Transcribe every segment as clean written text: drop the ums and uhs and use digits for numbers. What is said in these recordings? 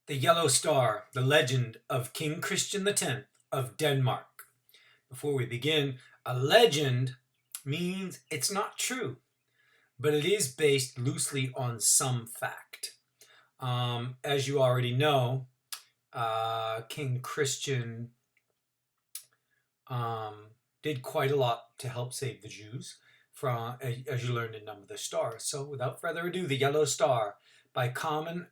The Yellow Star, the legend of King Christian X of Denmark. Before we begin, a legend means it's not true, but it is based loosely on some fact. As you already know, King Christian did quite a lot to help save the Jews, from, as you learned in Number of the Stars. So without further ado, The Yellow Star by Carmen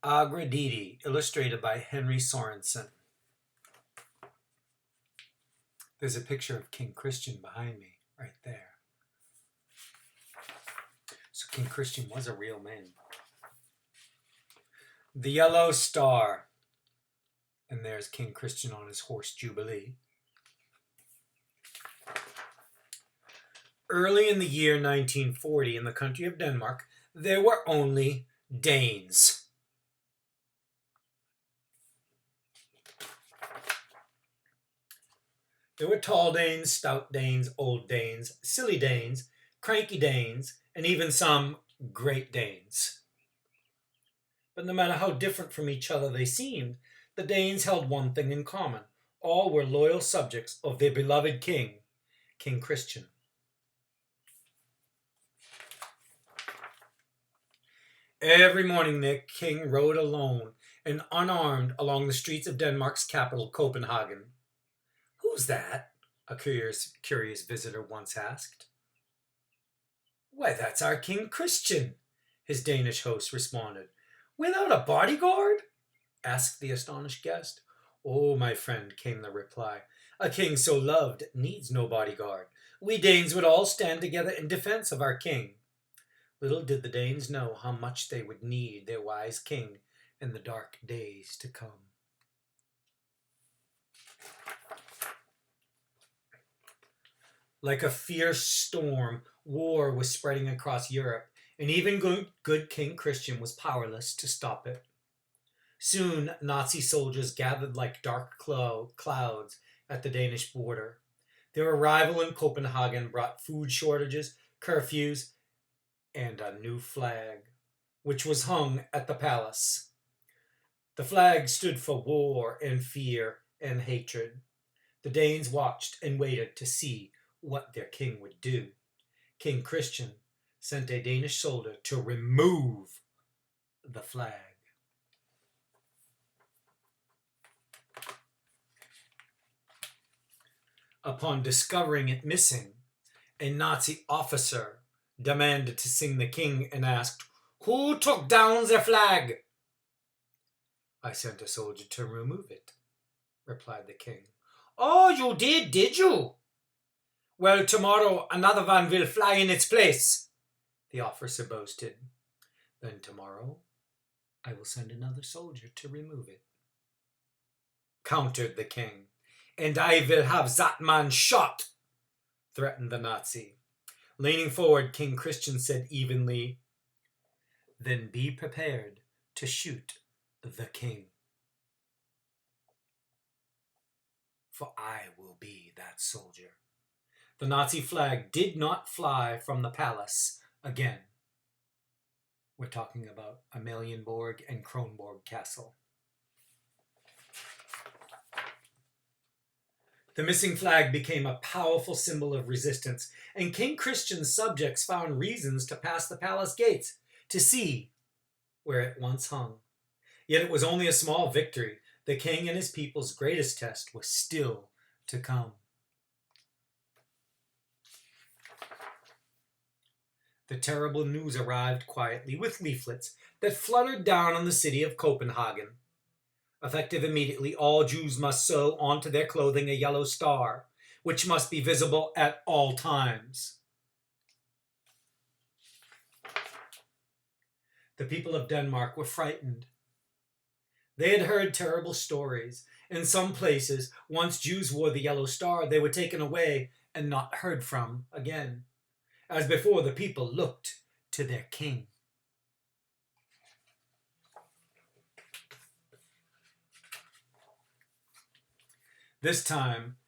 Agradidi, illustrated by Henry Sorensen. There's a picture of King Christian behind me, right there. So King Christian was a real man. The Yellow Star. And there's King Christian on his horse Jubilee. Early in the year 1940, in the country of Denmark, there were only Danes. There were tall Danes, stout Danes, old Danes, silly Danes, cranky Danes, and even some great Danes. But no matter how different from each other they seemed, the Danes held one thing in common. All were loyal subjects of their beloved king, King Christian. Every morning their king rode alone and unarmed along the streets of Denmark's capital, Copenhagen. "Who's that?" a curious visitor once asked. "Why, that's our King Christian," his Danish host responded. "Without a bodyguard?" asked the astonished guest. "Oh, my friend," came the reply, "a king so loved needs no bodyguard. We Danes would all stand together in defense of our king." Little did the Danes know how much they would need their wise king in the dark days to come. Like a fierce storm, war was spreading across Europe, and even good King Christian was powerless to stop it. Soon, Nazi soldiers gathered like dark clouds at the Danish border. Their arrival in Copenhagen brought food shortages, curfews, and a new flag, which was hung at the palace. The flag stood for war and fear and hatred. The Danes watched and waited to see what their king would do. King Christian sent a Danish soldier to remove the flag. Upon discovering it missing, a Nazi officer demanded to see the king and asked, "Who took down the flag?" "I sent a soldier to remove it," replied the king. "Oh, you did you? Well, tomorrow another one will fly in its place," the officer boasted. "Then tomorrow I will send another soldier to remove it," countered the king. "And I will have that man shot," threatened the Nazi. Leaning forward, King Christian said evenly, "Then be prepared to shoot the king. For I will be that soldier." The Nazi flag did not fly from the palace again. We're talking about Amalienborg and Kronborg Castle. The missing flag became a powerful symbol of resistance, and King Christian's subjects found reasons to pass the palace gates to see where it once hung. Yet it was only a small victory. The king and his people's greatest test was still to come. The terrible news arrived quietly with leaflets that fluttered down on the city of Copenhagen. Effective immediately, all Jews must sew onto their clothing a yellow star, which must be visible at all times. The people of Denmark were frightened. They had heard terrible stories. In some places, once Jews wore the yellow star, they were taken away and not heard from again. As before, the people looked to their king. This time,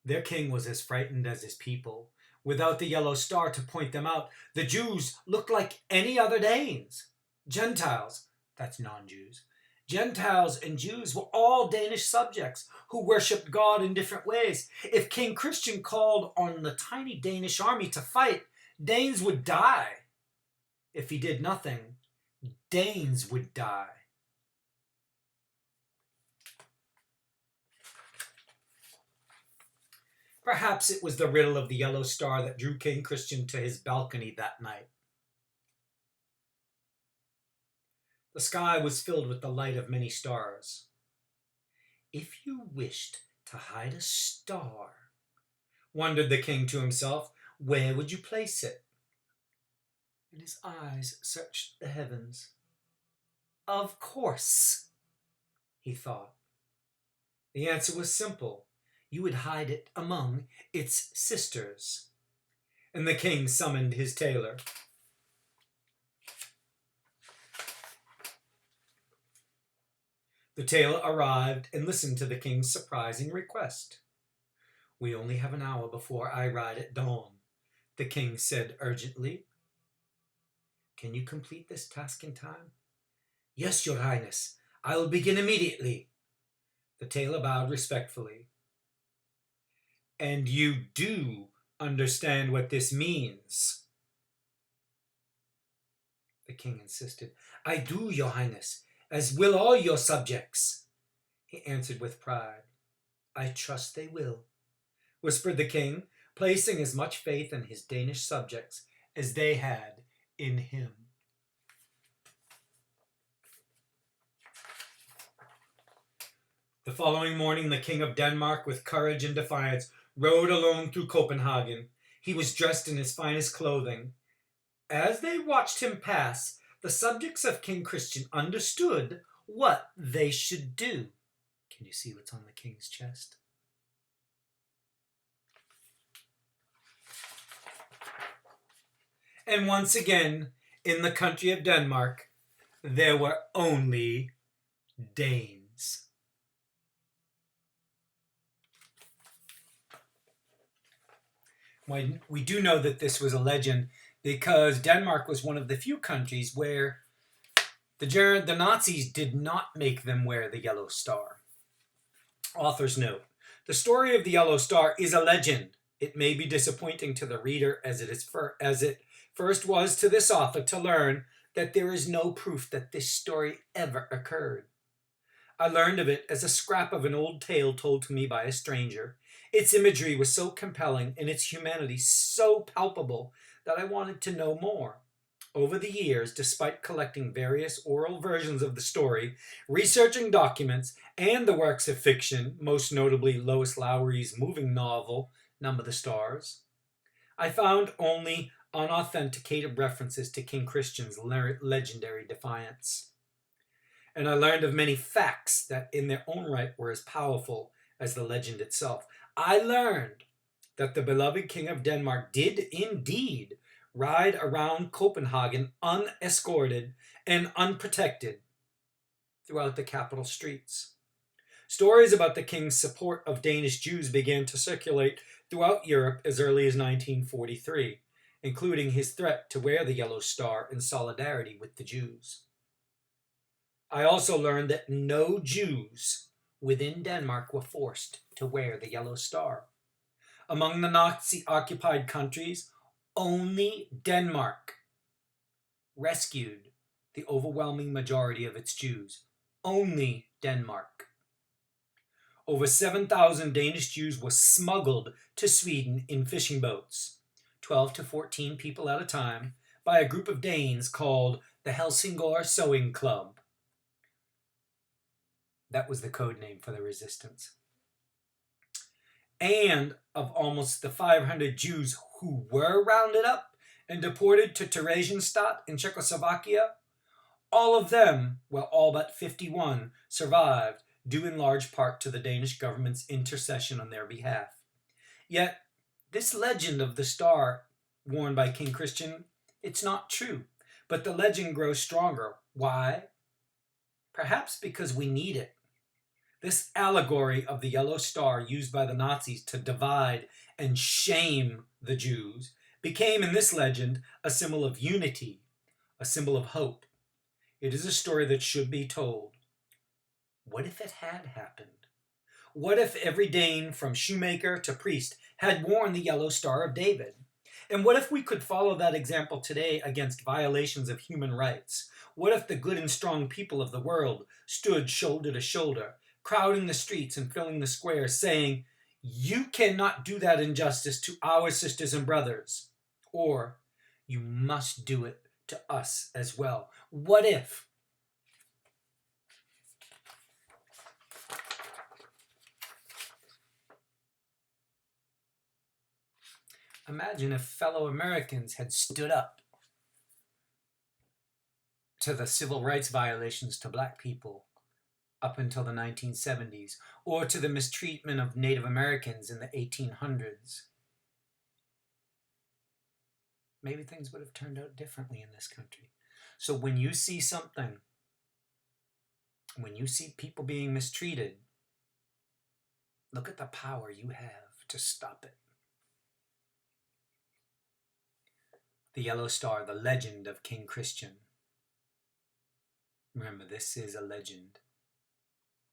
their king was as frightened as his people. Without the yellow star to point them out, the Jews looked like any other Danes, Gentiles, That's non-Jews. Gentiles and Jews were all Danish subjects who worshipped God in different ways. If King Christian called on the tiny Danish army to fight, Danes would die. If he did nothing, Danes would die. Perhaps it was the riddle of the yellow star that drew King Christian to his balcony that night. The sky was filled with the light of many stars. If you wished to hide a star, wondered the king to himself, where would you place it? And his eyes searched the heavens. Of course, he thought. The answer was simple. You would hide it among its sisters. And the king summoned his tailor. The tailor arrived and listened to the king's surprising request. We only have an hour before I ride at dawn, the king said urgently. Can you complete this task in time? Yes, your highness. I will begin immediately. The tailor bowed respectfully. And you do understand what this means? The king insisted. I do, your highness, as will all your subjects. He answered with pride. I trust they will, whispered the king, placing as much faith in his Danish subjects as they had in him. The following morning, the king of Denmark, with courage and defiance, rode alone through Copenhagen. He was dressed in his finest clothing. As they watched him pass, the subjects of King Christian understood what they should do. Can you see what's on the king's chest? And once again, in the country of Denmark, there were only Danes. We do know that this was a legend because Denmark was one of the few countries where the Nazis did not make them wear the yellow star. Author's note. The story of the yellow star is a legend. It may be disappointing to the reader as it first was to this author to learn that there is no proof that this story ever occurred. I learned of it as a scrap of an old tale told to me by a stranger. Its imagery was so compelling and its humanity so palpable that I wanted to know more. Over the years, despite collecting various oral versions of the story, researching documents, and the works of fiction, most notably Lois Lowry's moving novel, Number the Stars, I found only unauthenticated references to King Christian's legendary defiance. And I learned of many facts that in their own right were as powerful as the legend itself. I learned that the beloved King of Denmark did indeed ride around Copenhagen unescorted and unprotected throughout the capital streets. Stories about the king's support of Danish Jews began to circulate throughout Europe as early as 1943, including his threat to wear the yellow star in solidarity with the Jews. I also learned that no Jews within Denmark were forced to wear the yellow star. Among the Nazi-occupied countries, only Denmark rescued the overwhelming majority of its Jews. Only Denmark. Over 7,000 Danish Jews were smuggled to Sweden in fishing boats, 12 to 14 people at a time, by a group of Danes called the Helsingør Sewing Club. That was the code name for the resistance. And of almost the 500 Jews who were rounded up and deported to Theresienstadt in Czechoslovakia, all of them, well, all but 51, survived, due in large part to the Danish government's intercession on their behalf. Yet, this legend of the star worn by King Christian, it's not true, but the legend grows stronger. Why? Perhaps because we need it. This allegory of the yellow star used by the Nazis to divide and shame the Jews became, in this legend, a symbol of unity, a symbol of hope. It is a story that should be told. What if it had happened? What if every Dane, from shoemaker to priest, had worn the yellow Star of David? And what if we could follow that example today against violations of human rights? What if the good and strong people of the world stood shoulder to shoulder, crowding the streets and filling the squares, saying, "You cannot do that injustice to our sisters and brothers," or "You must do it to us as well"? What if? Imagine if fellow Americans had stood up to the civil rights violations to black people up until the 1970s, or to the mistreatment of Native Americans in the 1800s. Maybe things would have turned out differently in this country. So when you see something, when you see people being mistreated, look at the power you have to stop it. The Yellow Star, the legend of King Christian. Remember, this is a legend.